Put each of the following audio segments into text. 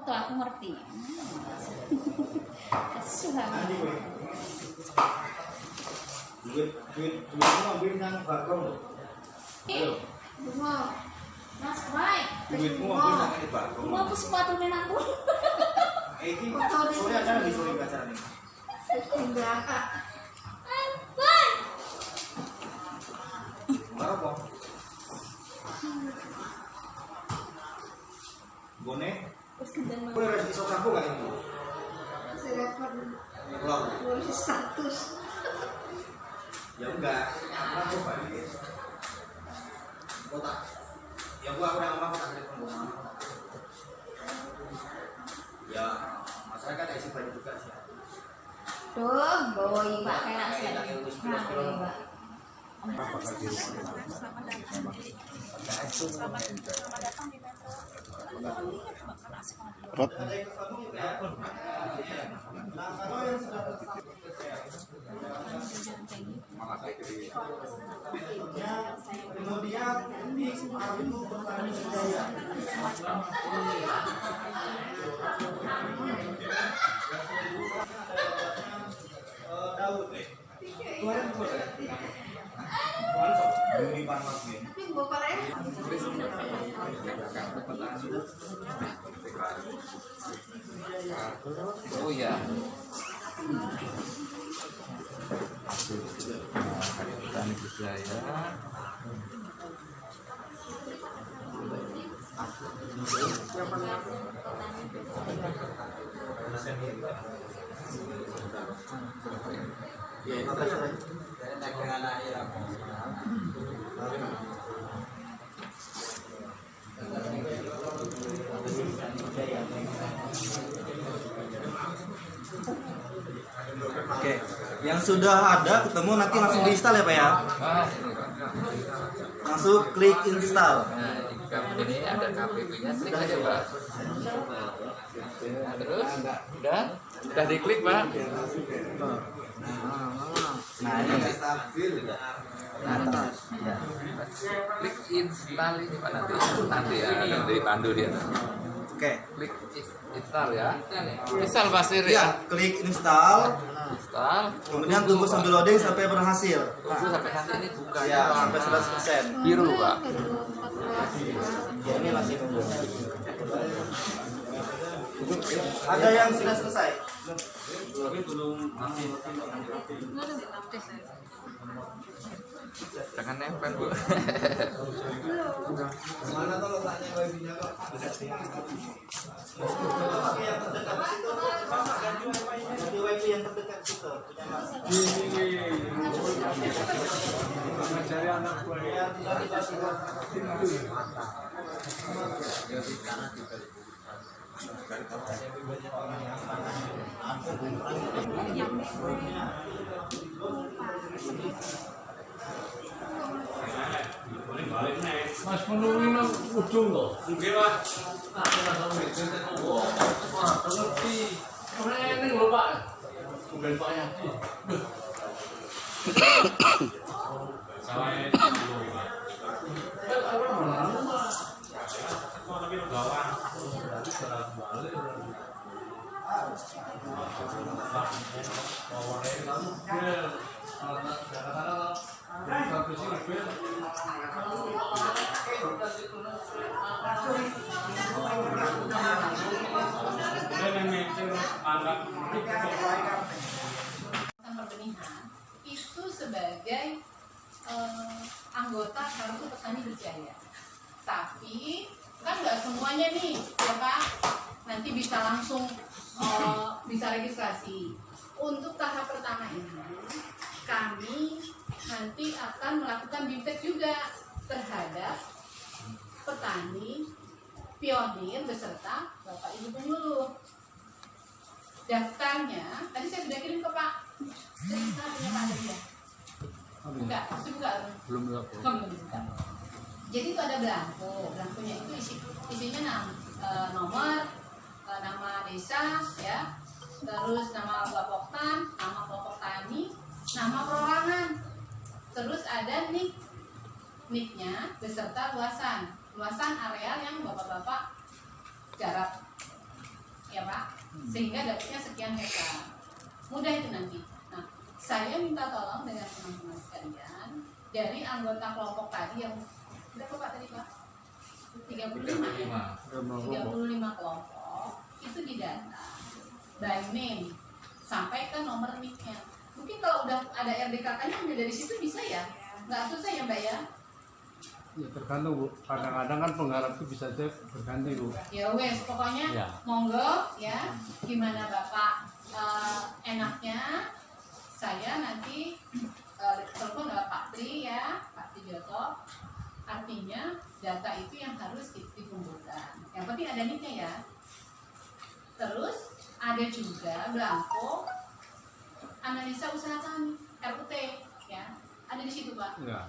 foto aku ngerti. Sudah. Duit ambil nang bakong. Bunga. Mas baik. Duitmu ambil nang di bakong. Bunga aku sepatu memang aku. Iki sore acara di sore acara nih. Enggak. Apa? Bone? Boleh resi iso sapu gak ini? Saya nulis status. Ya enggak. Aku balik. Kotak. Ya gua udah ngomong kotak telepon. Ya, masyarakat ada isi baju juga sih. Tuh, bawa Pak kayak saya. Apa lagi? Rot. Kemudian di itu petani budaya. Daud. Kemarin Bumi Parmas nih. Tapi bapaknya Oh ya. Petani budaya. Oke, yang sudah ada ketemu nanti langsung diinstal ya Pak ya? Langsung klik install. Nah, ini ada KPP-nya, klik aja Pak. Nah, terus, udah diklik Pak. Nah ini stabil. Klik install ini Pak nanti ya, akan dipandu dia. Oke. Klik install ya. Install pasti Ya, ya. klik install. Install. Kemudian tunggu sambil loading sampai berhasil. Tunggu sampai nanti ini buka Ya, sampai 100%. biru Pak. Ya, ini masih tunggu. Ada yang sudah selesai? Jangan nempel Bu. Mana tuh letaknya wifi-nya kok? Ganti wifi yang terdekat situ, punya Mas. Cari anak buah. Mas menunggu nang ujung loh. Nggih, Mas. Ngerti. Ora ening lho, Pak. Bukan Pak Yati. Salah dulu, Pak. Tapi bawah. Perbenihan itu sebagai anggota kartu petani berjaya. Tapi kan nggak semuanya nih, ya Pak. Nanti bisa langsung bisa registrasi. Untuk tahap pertama ini, kami nanti akan melakukan bimtek juga terhadap petani pionir beserta Bapak Ibu Penyuluh. Daftarnya tadi saya sudah kirim ke Pak. Jadi saya punya Pak ada ya? Buka, pasti buka. Belum Buka. Jadi itu ada belangko. Belangkonya itu isinya nomor, nama desa, ya, terus nama bapoktan, nama kelompok tani, nama perorangan, terus ada nicknya beserta luasan areal yang bapak-bapak garap. sehingga dapatnya sekian hektar. Mudah itu nanti. Nah, saya minta tolong dengan teman-teman sekalian dari anggota kelompok tadi yang berapa Pak tadi Pak? 35 kelompok itu didata by name sampai ke nomor NIK-nya. Mungkin kalau udah ada RDKK-nya udah dari situ bisa ya, nggak susah ya Mbak ya? Ya tergantung Bu, kadang-kadang kan penggarap itu bisa aja berganti Bu. Ya wes, pokoknya Ya. monggo ya, gimana Bapak enaknya saya nanti telepon lewat Pak Tri ya, Pak Trijoto. Artinya data itu yang harus dikumpulkan. Yang penting ada NIK-nya ya. Terus ada juga blanko analisa usaha tani RUT ya, ada di situ Pak. Ya.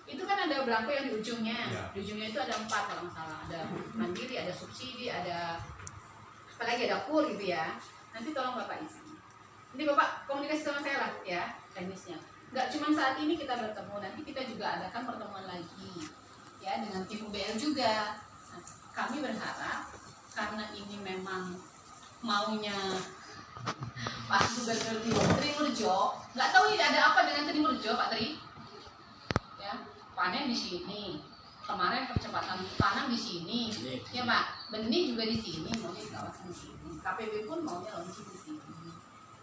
Itu kan ada blanko yang di ujungnya. Ya. Di ujungnya itu ada 4 kalau nggak salah. Ada mandiri, ada subsidi, ada apalagi ada kur gitu ya. Nanti tolong Bapak isi. Nanti Bapak komunikasi sama saya lah ya teknisnya. Nggak cuma saat ini kita bertemu, nanti kita juga adakan pertemuan lagi ya dengan tim UBL juga. Nah, kami berharap karena ini memang maunya Pak Gubernur Trimurjo, nggak tahu ini ada apa dengan Trimurjo Pak Tri? Ya, panen di sini, kemarin percepatan tanam di sini, ya Pak, benih juga di sini, maunya di kawasan sini, KPB pun maunya launching di sini.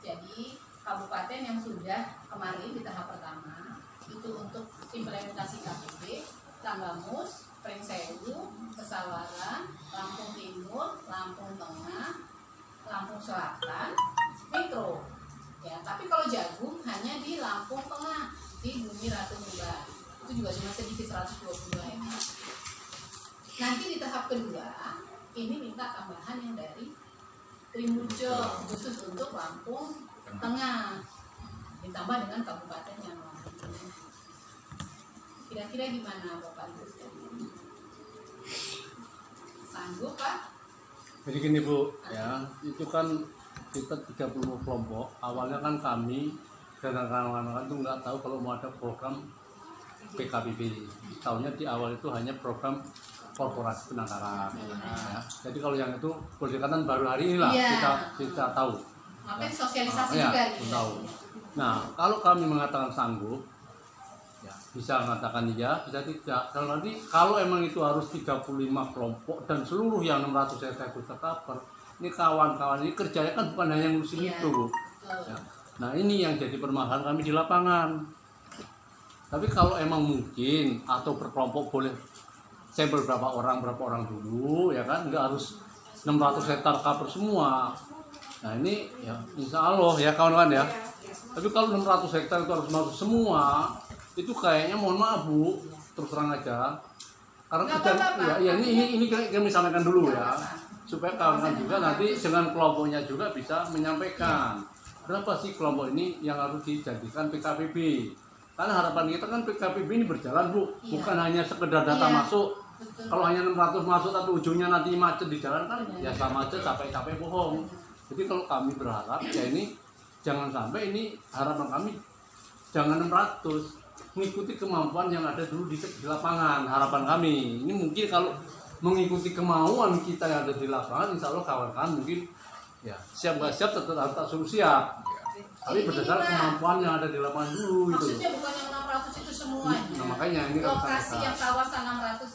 Jadi kabupaten yang sudah kemarin di tahap pertama itu untuk implementasi KPB, Tanggamus, Pringsewu, Pesawaran, Lampung Timur, Lampung Tengah, Lampung Selatan, Metro. Ya, tapi kalau jagung hanya di Lampung Tengah, di Bumi Ratu Muda. Itu juga cuma sedikit 122 hektar. Nanti di tahap kedua ini minta tambahan yang dari Trimurjo khusus untuk Lampung Tengah, ditambah dengan kabupaten yang lain. Kira-kira gimana Bapak Ibu sekalian? Sanggup Pak? Jadi gini Bu, ya itu kan kita 30 kelompok. Awalnya kan kami dan kawan-kawan itu nggak tahu kalau mau ada program PKPB. Tahunya di awal itu hanya program korporasi penangkaran. Ya. Jadi kalau yang itu boleh dikatakan baru hari inilah kita tahu. Makanya sosialisasi ya, juga gitu. tahu. Nah, kalau kami mengatakan sanggup, ya, bisa mengatakan iya, bisa tidak. Kalau emang itu harus 35 kelompok dan seluruh yang 600 hektar itu tercover, ini kawan-kawan ini kerjanya kan bukan hanya ngurusin Iya. itu, Bu. Ya. Nah, ini yang jadi permasalahan kami di lapangan. Tapi kalau emang mungkin atau berkelompok boleh sampel berapa orang dulu, ya kan, nggak harus 600 hektar cover semua. Nah ini ya insya Allah ya kawan-kawan ya. Tapi kalau 600 hektar itu harus masuk semua, itu kayaknya mohon maaf Bu, terus terang aja. Karena Nggak kita apa-apa, ya ini kami sampaikan dulu Nggak ya, apa-apa. supaya kawan-kawan juga nanti dengan kelompoknya juga bisa menyampaikan berapa sih kelompok ini yang harus dijadikan PKPB. Karena harapan kita kan PKPB ini berjalan Bu, Iya. bukan hanya sekedar data Iya. masuk. Betul. Kalau hanya 600 masuk tapi ujungnya nanti macet di jalan kan ya sama aja capek-capek bohong. Jadi kalau kami berharap ya ini jangan sampai ini harapan kami jangan 600, mengikuti kemampuan yang ada dulu di lapangan. Harapan kami ini mungkin kalau mengikuti kemauan kita yang ada di lapangan, insya Allah kawan-kawan mungkin ya siap nggak siap tetap harus suruh siap. Tapi berdasarkan kemampuan yang ada di lapangan dulu itu. Maksudnya bukan yang 600 itu semuanya. Nah, makanya ini kan lokasi kita- yang kawasan 600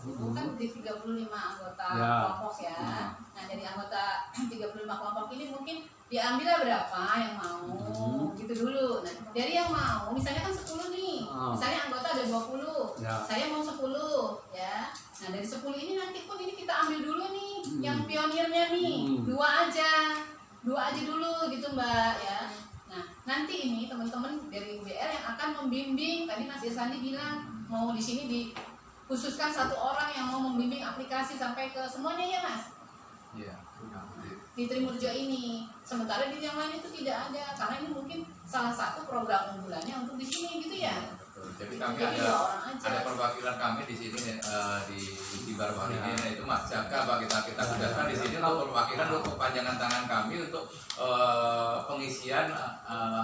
itu kan di 35 anggota Ya. kelompok ya. Nah, dari anggota 35 kelompok ini mungkin diambil berapa yang mau gitu dulu. Nah, dari yang mau misalnya kan 10 nih. Misalnya anggota ada 20. Ya. Saya mau 10 ya. Nah, dari 10 ini nanti pun ini kita ambil dulu nih yang pionirnya nih. Dua aja dulu gitu Mbak ya. Nah, nanti ini teman-teman dari UBL yang akan membimbing. Tadi Mas Irsandi bilang mau di sini dikhususkan satu orang yang mau membimbing aplikasi sampai ke semuanya ya Mas. Iya. Di Trimurjo ini. Sementara di yang lain itu tidak ada karena ini mungkin salah satu program unggulannya untuk di sini gitu ya. Betul. Jadi kami Jadi dua orang aja. ada perwakilan kami di sini di baru-baru ini yaitu Mas Jaka Pak kita tugaskan di sini untuk perwakilan untuk kepanjangan tangan kami untuk pengisian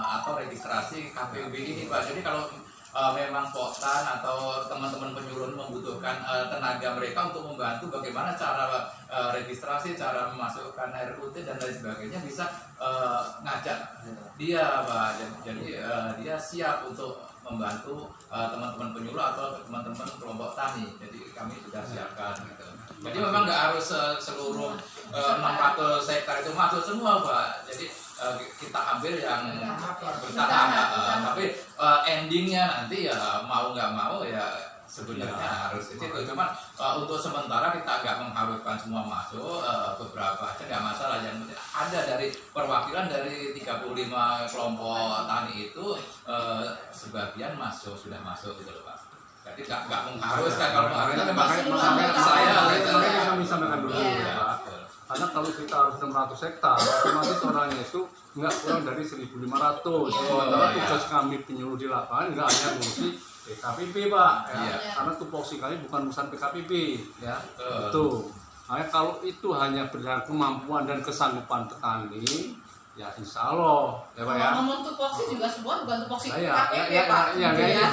atau registrasi KPUB ini Pak. Jadi kalau memang Poktan atau teman-teman penyuluh membutuhkan tenaga mereka untuk membantu bagaimana cara registrasi, cara memasukkan RUT dan lain sebagainya, bisa ngajak dia Pak. Jadi dia siap untuk membantu teman-teman penyuluh atau teman-teman kelompok tani. Jadi kami sudah siapkan gitu. Jadi memang nggak harus seluruh 600 hektar itu masuk semua Pak. Jadi kita ambil yang bertahap, tapi endingnya nanti ya mau nggak mau ya sebenarnya harus itu. Cuma untuk sementara kita nggak mengharuskan semua masuk, beberapa aja nggak masalah. Yang ada dari perwakilan dari 35 kelompok tani itu sebagian sudah masuk gitu loh Pak. Jadi nggak mengharuskan, kalau mengharuskan memang makanya kami sampaikan dulu Iya. Pak. Karena kalau kita harus 600 hektar, otomatis orangnya itu nggak kurang dari 1.500. Sementara tugas kami penyuluh di lapangan nggak hanya ngurusi PKPP Pak, ya. Iya. Karena tupoksi kami bukan urusan PKPP, ya. Betul. Itu. Makanya kalau itu hanya berdasarkan kemampuan dan kesanggupan petani, ya insya Allah, ya Pak ya. Ngomong tupoksi juga semua bukan tupoksi Ya, KPP ya, Pak. ya, Gitu ya.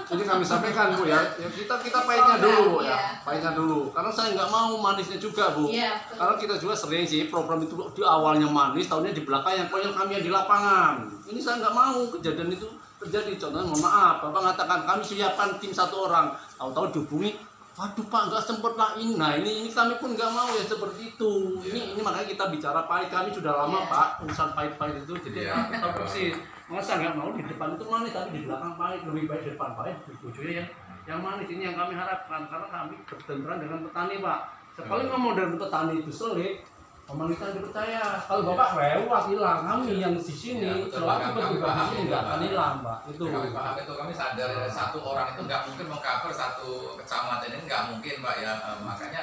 Ini kami sampaikan Bu ya. Ya kita pahitnya dulu Iya. ya, pahitnya dulu. Karena saya nggak mau manisnya juga Bu. Iya, betul. Karena kita juga sering sih program itu di awalnya manis, tahunnya di belakang yang konyol kami yang di lapangan. Ini saya nggak mau kejadian itu terjadi. Contohnya mohon maaf, Bapak mengatakan kami siapkan tim 1 orang, tahu-tahu dihubungi, waduh Pak nggak sempet lah ini. Nah ini kami pun nggak mau ya seperti itu. Ini makanya kita bicara pahit, kami sudah lama Iya. Pak urusan pahit-pahit itu. Jadi Iya. kita persis. Masa saya nggak mau di depan itu manis, tapi di belakang pahit. Lebih baik di depan pahit, di ujungnya yang manis. Ini yang kami harapkan, karena kami bertentangan dengan petani Pak. Sekali ngomong dari petani itu sulit, pemerintah dipercaya. Kalau Bapak lewat hilang, kami yang di sini, Ya, betul, selalu Pak. Kami bertugas di paham sini itu, nggak Pak. akan hilang Pak. Itu. Kami paham itu, kami sadar ya, 1 orang itu nggak mungkin mengcover 1 kecamatan ini, nggak mungkin Pak ya. Makanya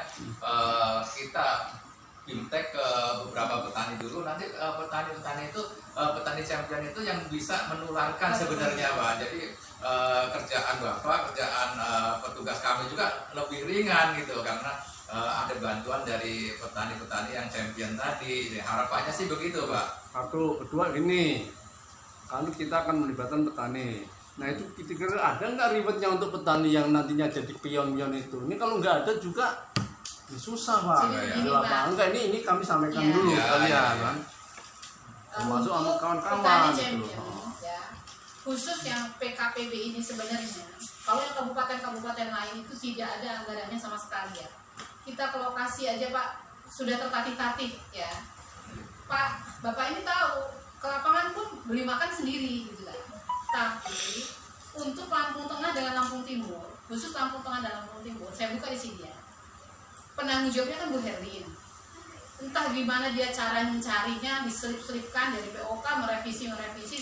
kita bimtek ke beberapa petani dulu, nanti petani-petani itu petani champion itu yang bisa menularkan sebenarnya Pak. Jadi kerjaan Bapak, kerjaan petugas kami juga lebih ringan gitu, karena ada bantuan dari petani-petani yang champion tadi. Harapannya sih begitu Pak. Satu, kedua ini, kalau kita akan melibatkan petani. Nah itu kira-kira ada nggak ribetnya untuk petani yang nantinya jadi pion-pion itu? Ini kalau nggak ada juga ya susah Pak. Jadi Di ini, lapangan. Pak. Enggak, ini kami sampaikan Iya. dulu Iya, kalian iya, kan. Untuk Termasuk sama kawan-kawan, petani gitu. champion, ya, khusus yang PKPB ini sebenarnya, kalau yang kabupaten-kabupaten lain itu tidak ada anggarannya sama sekali ya. Kita ke lokasi aja Pak sudah tertatih-tatih ya. Pak, Bapak ini tahu ke lapangan pun beli makan sendiri gitu kan. Tapi untuk Lampung Tengah dan Lampung Timur, khusus Lampung Tengah dan Lampung Timur, saya buka di sini ya. Penanggung jawabnya kan Bu Herlin. Entah gimana dia cara mencarinya, diselip-selipkan dari POK, merevisi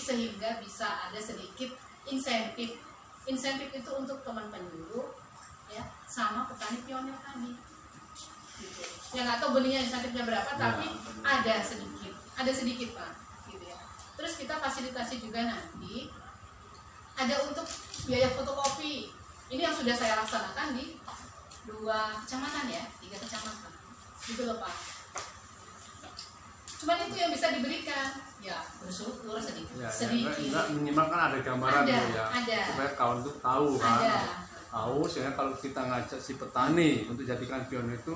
sehingga bisa ada sedikit insentif. Insentif itu untuk teman penyuluh ya, sama petani pionir tadi. Gitu. Ya nggak tahu benihnya insentifnya berapa, tapi ada sedikit Pak. Gitu ya. Terus kita fasilitasi juga nanti ada untuk biaya fotokopi. Ini yang sudah saya laksanakan di 2 kecamatan ya, 3 kecamatan. Gitu loh Pak. Cuman itu yang bisa diberikan. Ya, bersyukur sedikit. Ya, sedikit. enggak minimal kan ada gambaran Ada, Bu, ya. ada. Supaya kawan itu tahu kan. Ada. Tahu sehingga kalau kita ngajak si petani untuk jadikan pion itu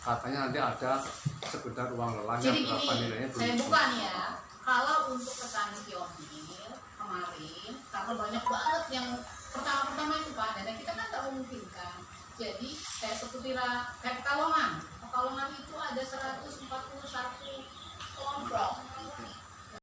katanya nanti ada sekedar uang lelahnya Jadi berapa gini, nilainya saya belum. buka nih ya. Kalau untuk petani pionir kemarin, karena banyak banget yang pertama itu Pak, dan kita kan tak memungkinkan. Jadi kayak seperti kayak Pekalongan itu ada 140